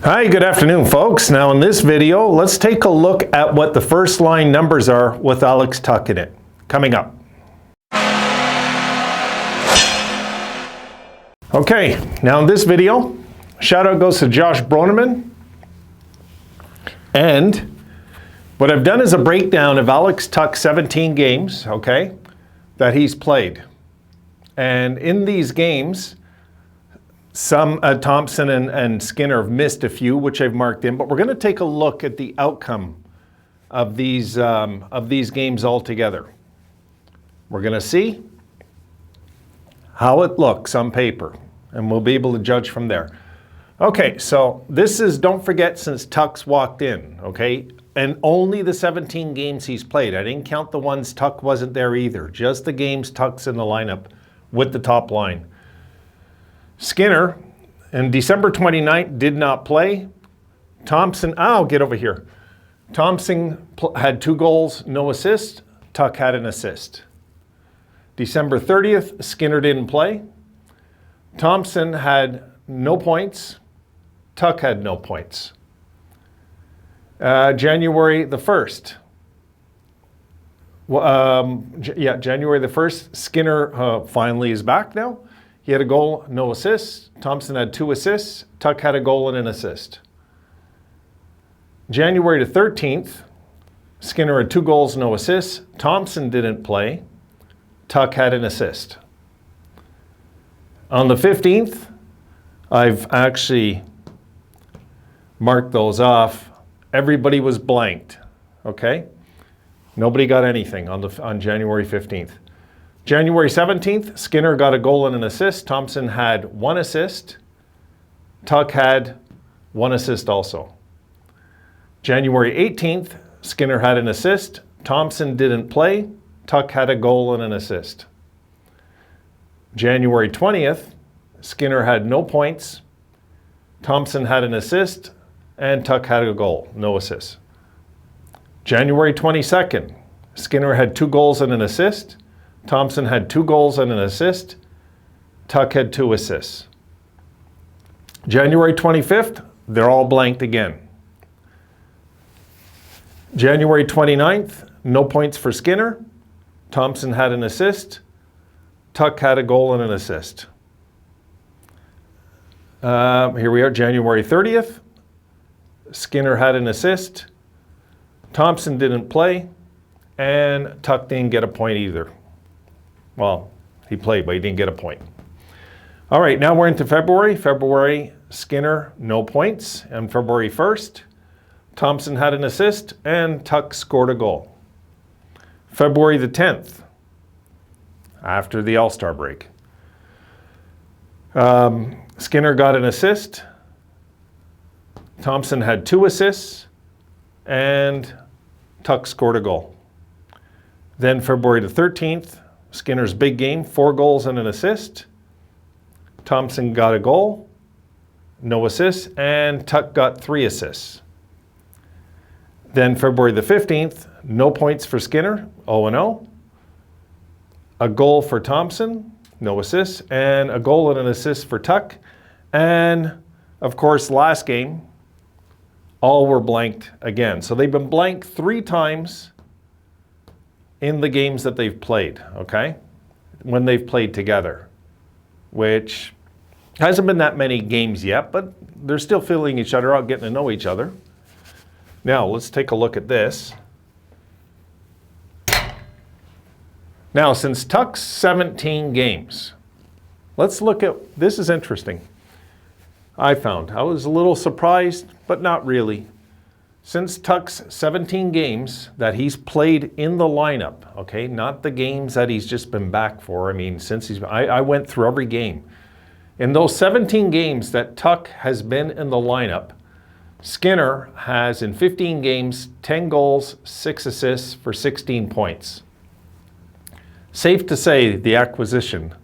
Hi, good afternoon, folks. Now in this video, let's take a look at what the first line numbers are with Alex Tuch in it. Coming up. Okay, now in this video, shout out goes to Josh Broneman. And what I've done is a breakdown of Alex Tuch's 17 games, okay, that he's played. And in these games, some Thompson and Skinner have missed a few, which I've marked in, but we're going to take a look at the outcome of these games altogether. We're going to see how it looks on paper, and we'll be able to judge from there. Okay, so this is, don't forget, since Tuch's walked in, okay, and only the 17 games he's played. I didn't count the ones Tuch wasn't there either, just the games Tuch's in the lineup with the top line. Skinner, on December 29th, did not play. Thompson, get over here. Thompson had 2 goals, no assists. Tuch had an assist. December 30th, Skinner didn't play. Thompson had no points. Tuch had no points. January the 1st. January the 1st, Skinner finally is back now. He had a goal, no assists. Thompson had 2 assists. Tuch had a goal and an assist. January the 13th, Skinner had 2 goals, no assists. Thompson didn't play. Tuch had an assist. On the 15th, I've actually marked those off. Everybody was blanked, okay? Nobody got anything on January 15th. January 17th, Skinner got a goal and an assist. Thompson had 1 assist. Tuch had 1 assist also. January 18th, Skinner had an assist. Thompson didn't play. Tuch had a goal and an assist. January 20th, Skinner had no points. Thompson had an assist, and Tuch had a goal, no assists. January 22nd, Skinner had 2 goals and an assist. Thompson had 2 goals and an assist. Tuch had 2 assists. January 25th, they're all blanked again. January 29th, no points for Skinner. Thompson had an assist. Tuch had a goal and an assist. Here we are, January 30th. Skinner had an assist. Thompson didn't play. And Tuch didn't get a point either. Well, he played, but he didn't get a point. All right, now we're into February. February, Skinner, no points. And February 1st, Thompson had an assist, and Tuch scored a goal. February the 10th, after the All-Star break. Skinner got an assist. Thompson had 2 assists, and Tuch scored a goal. Then February the 13th, Skinner's big game, 4 goals and an assist. Thompson got a goal, no assists, and Tuch got 3 assists. Then February the 15th, no points for Skinner, 0-0. A goal for Thompson, no assists, and a goal and an assist for Tuch. And, of course, last game, all were blanked again. So they've been blanked 3 times in the games that they've played, okay? When they've played together, which hasn't been that many games yet, but they're still feeling each other out, getting to know each other. Now, let's take a look at this. Now, since Tuch's 17 games, let's look at, this is interesting. I was a little surprised, but not really. Since Tuch's 17 games that he's played in the lineup, okay, not the games that he's just been back for. I mean, I went through every game. In those 17 games that Tuch has been in the lineup, Skinner has, in 15 games, 10 goals, 6 assists for 16 points. Safe to say the acquisition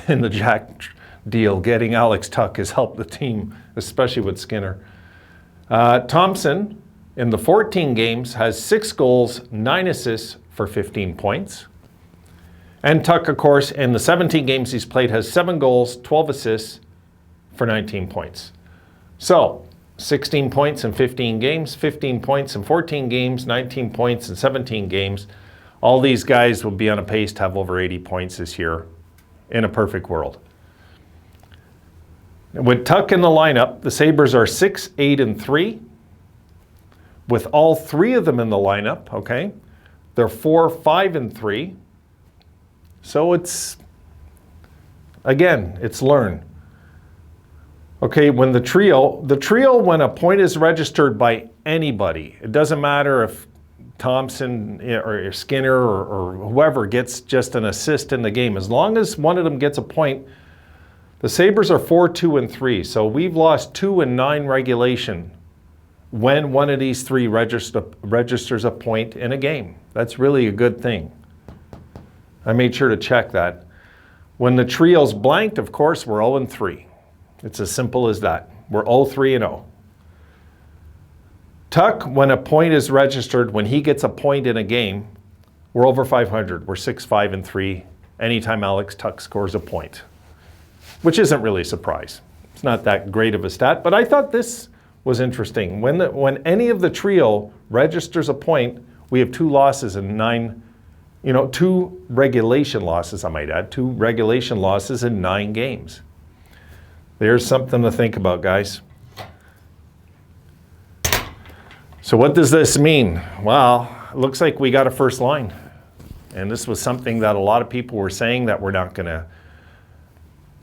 in the Jack deal, getting Alex Tuch, has helped the team, especially with Skinner. Thompson, in the 14 games, has 6 goals, 9 assists for 15 points. And Tuch, of course, in the 17 games he's played, has 7 goals, 12 assists for 19 points. So, 16 points in 15 games, 15 points in 14 games, 19 points in 17 games. All these guys will be on a pace to have over 80 points this year in a perfect world. With Tuch in the lineup, the Sabres are 6, 8, and 3. With all three of them in the lineup, okay, they're 4, 5, and 3. So it's, again, it's learn. Okay, when the trio, when a point is registered by anybody, it doesn't matter if Thompson or Skinner or whoever gets just an assist in the game. As long as one of them gets a point, the Sabres are 4, 2, and 3. So we've lost 2 in 9 regulation when one of these three registers a point in a game. That's really a good thing. I made sure to check that. When the trio's blanked, of course, we're 0 and 3. It's as simple as that. We're 0-3 and 0. Tuch, when a point is registered, when he gets a point in a game, we're over 500. We're 6, 5, and 3 anytime Alex Tuch scores a point, which isn't really a surprise. It's not that great of a stat, but I thought this was interesting. When any of the trio registers a point, we have 2 losses in 9, 2 regulation losses, I might add, 2 regulation losses in 9 games. There's something to think about, guys. So what does this mean? Well, it looks like we got a first line. And this was something that a lot of people were saying that we're not going to,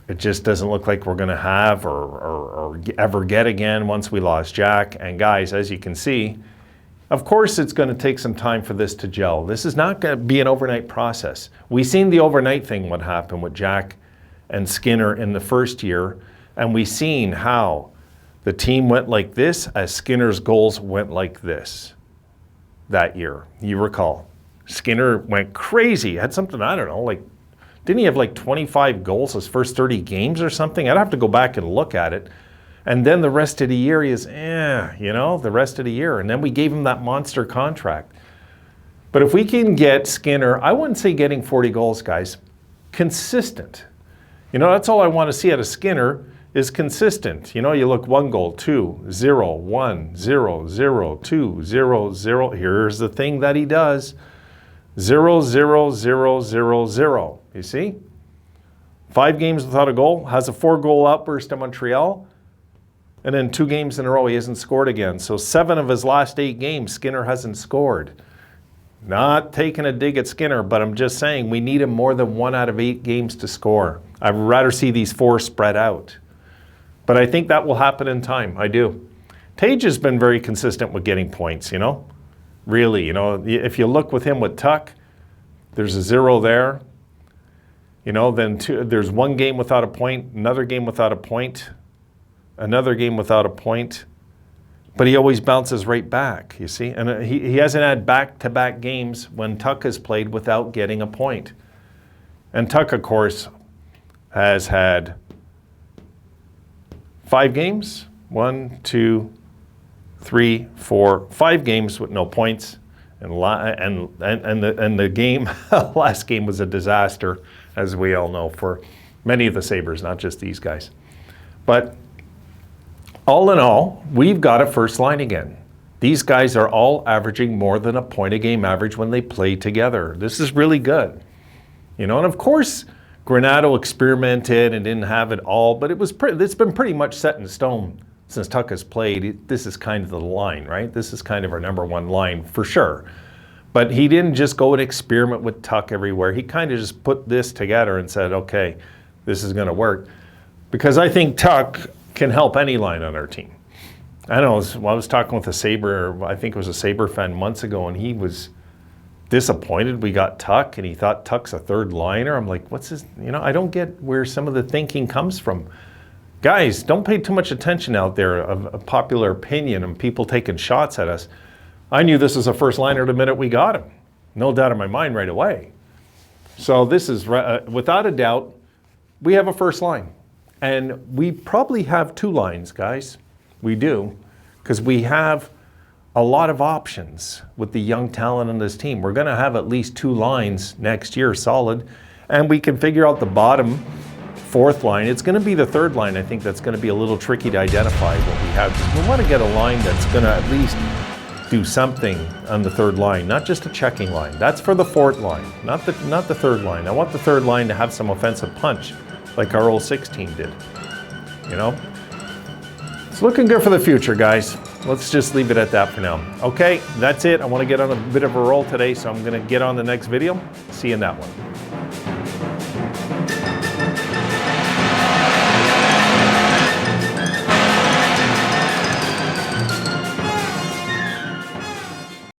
it just doesn't look like we're going to have or ever get again once we lost Jack. And guys, as you can see, of course it's going to take some time for this to gel. This is not going to be an overnight process. We've seen the overnight thing, what happened with Jack and Skinner in the first year. And we've seen how the team went like this as Skinner's goals went like this that year. You recall, Skinner went crazy. Had something, I don't know, like, didn't he have like 25 goals his first 30 games or something? I'd have to go back and look at it. And then the rest of the year he is, the rest of the year. And then we gave him that monster contract. But if we can get Skinner, I wouldn't say getting 40 goals, guys, consistent. That's all I want to see out of Skinner is consistent. You look 1 goal, 2, 0, 1, 0, 0, 2, 0, 0. Here's the thing that he does. 0, 0, 0, 0, 0. You see? 5 games without a goal, has a 4-goal outburst in Montreal, and then 2 games in a row he hasn't scored again. So 7 of his last 8 games, Skinner hasn't scored. Not taking a dig at Skinner, but I'm just saying we need him more than 1 out of 8 games to score. I'd rather see these 4 spread out. But I think that will happen in time. I do. Tage has been very consistent with getting points, Really, if you look with him with Tuch, there's a 0 there. Then there's 1 game without a point, another game without a point, another game without a point. But he always bounces right back, you see? And he hasn't had back-to-back games when Tuch has played without getting a point. And Tuch, of course, has had 5 games, 1, 2, 3, 4, 5 games with no points, and the game, last game was a disaster, as we all know, for many of the Sabres, not just these guys. But all in all, we've got a first line again. These guys are all averaging more than a point a game average when they play together. This is really good, and of course, Granato experimented and didn't have it all, but it's been pretty much set in stone since Tuch has played. This is kind of the line, right? This is kind of our number 1 line for sure. But he didn't just go and experiment with Tuch everywhere. He kind of just put this together and said, okay, this is going to work. Because I think Tuch can help any line on our team. I know, I was talking with a Sabre, I think it was a Sabre fan months ago, and he was disappointed we got Tuch, and he thought Tuch's a 3rd liner. I'm like, what's this? I don't get where some of the thinking comes from. Guys, don't pay too much attention out there of a popular opinion and people taking shots at us. I knew this was a first liner the minute we got him. No doubt in my mind right away. So this is, without a doubt, we have a first line. And we probably have 2 lines, guys. We do, because we have a lot of options with the young talent on this team. We're going to have at least 2 lines next year solid, and we can figure out the bottom fourth line. It's going to be the third line, I think, that's going to be a little tricky to identify what we have. We want to get a line that's going to at least do something on the third line, not just a checking line. That's for the fourth line, not the third line. I want the third line to have some offensive punch, like our old 6 team did. You know? It's looking good for the future, guys. Let's just leave it at that for now. Okay, that's it. I want to get on a bit of a roll today, so I'm going to get on the next video. See you in that one.